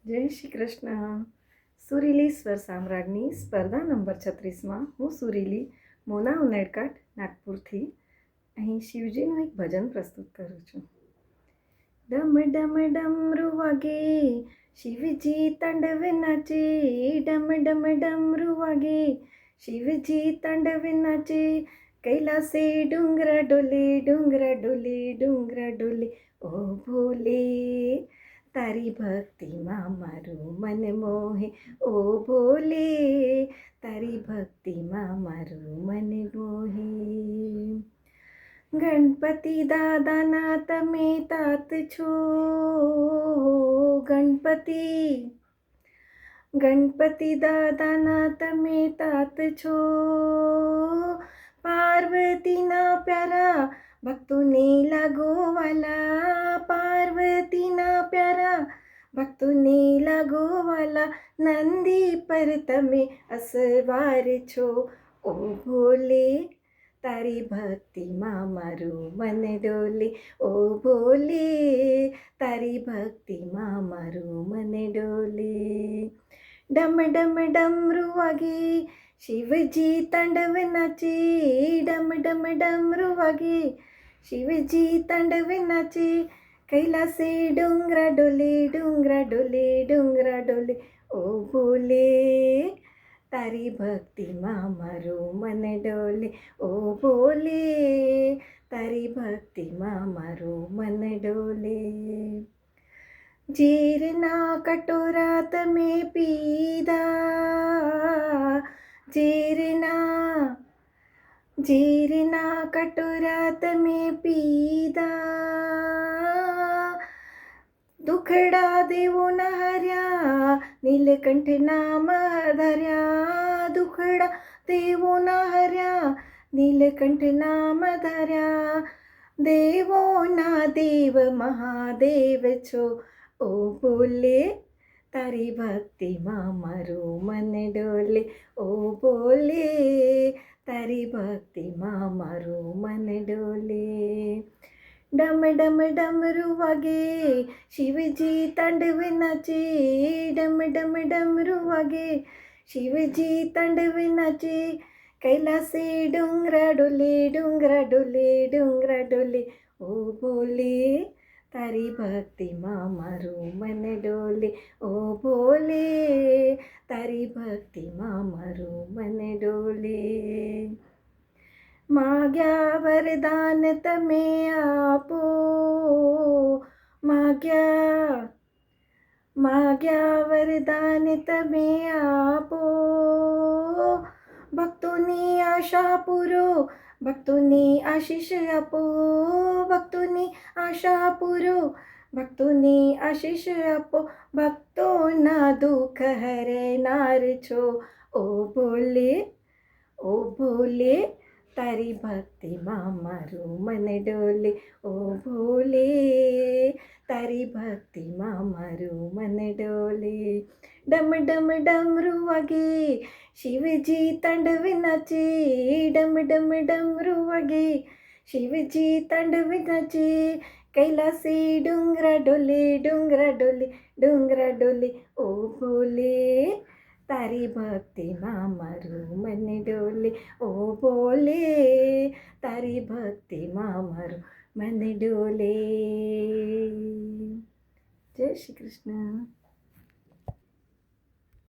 જય શ્રી કૃષ્ણ. સુરીલી સ્વર સામ્રાજ્ઞી સ્પર્ધા નંબર 36માં હું સુરીલી મોના ઉનેડકાટ નાગપુરથી અહીં શિવજીનું એક ભજન પ્રસ્તુત કરું છું. ડમ ડમ ડમરૂ વાગે શિવજી તાંડવ નાચે, ડમ ડમ ડમરૂ વાગે શિવજી તાંડવ નાચે, કૈલાસે ડુંગરા ડોલે ડુંગરા ડોલે ડુંગરા ડોલે, ઓ ભોલે તારી ભક્તિમાં મારું મન મોહે, ઓ ભોલે તારી ભક્તિમાં મારું મન મોહે. ગણપતિ દાદાના તમે તાત છો, ગણપતિ દાદાના તમે તાત છો, પાર્વતીના પ્યારા ભક્તોને લાગો વાલા, પાર્વતીના પ્યારા ભક્તોને લાગો વાલા, નંદી પર તમે અસવાર છો, ઓ ભોલે તારી ભક્તિમાં મારું મન ડોલે, ઓ ભોલે તારી ભક્તિમાં મારું મન ડોલે. ડમ ડમ ડમરૂ વાગે શિવજી તાંડવ નાચે, ડમ ડમ ડમરૂ વાગે શિવજી તાંડવ નાચે, કૈલાસે ડુંગરા ડોલે ડુંગરા ડોલે ડુંગરા ડોલે, ઓ ભોલે તારી ભક્તિમાં મારું મન ડોલે, ઓ ભોલે તારી ભક્તિમાં મારું મન ડોલે. ઝેરના કટોરા તમે પીધા, ઝેરના કટોરા તમે પીધા, દુખડા દેવોના હર્યા નીલકંઠ નામ ધર્યા, દુખડા દેવોના હર્યા નીલકંઠ નામ ધર્યા, દેવોના દેવ મહાદેવ છો, ઓ ભોલે તારી ભક્તિમાં મારું મન ડોલે, ઓ ભોલે તારી ભક્તિમાં મારું મન ડોલે. ડમ ડમ ડમરૂ વાગે શિવજી તાંડવ નાચે, ડમ ડમ ડમરૂ વાગે શિવજી તાંડવ નાચે, કૈલાસે ડુંગરા ડોલે ડુંગરા ડોલે ડુંગરા ડોલે, ઓ ભોલે તારી ભક્તિમાં મારું મન ડોલે, ઓ ભોલે તારી ભક્તિમાં મારું મન ડોલે. માગ્યા વરદાન તમે આપો, માગ્યા વરદાન તમે આપો, ભક્તોની આશા પૂરો ભક્તોની આશીષ આપો, ભક્તોની આશા પૂરો ભક્તોની આશીષ આપો, ભક્તોના દુઃખ હરનાર છો, ઓ ભોલે, ઓ ભોલે તારી ભક્તિમાં મારું મન ડોલે, ઓ ભોલે તારી ભક્તિમાં મારું મન ડોલે. ડમ ડમ ડમરૂ વાગે શિવજી તાંડવ નાચે, ડમ ડમ ડમરૂ વાગે શિવજી તાંડવ નાચે, કૈલાસે ડુંગરા ડોલે ડુંગરા ડોલે ડુંગરા ડોલે, ઓ ભોલે તારી ભક્તિમાં મારું મન ડોલે, ઓ ભોલે તારી ભક્તિમાં મારું મન ડોલે. જય શ્રી કૃષ્ણ.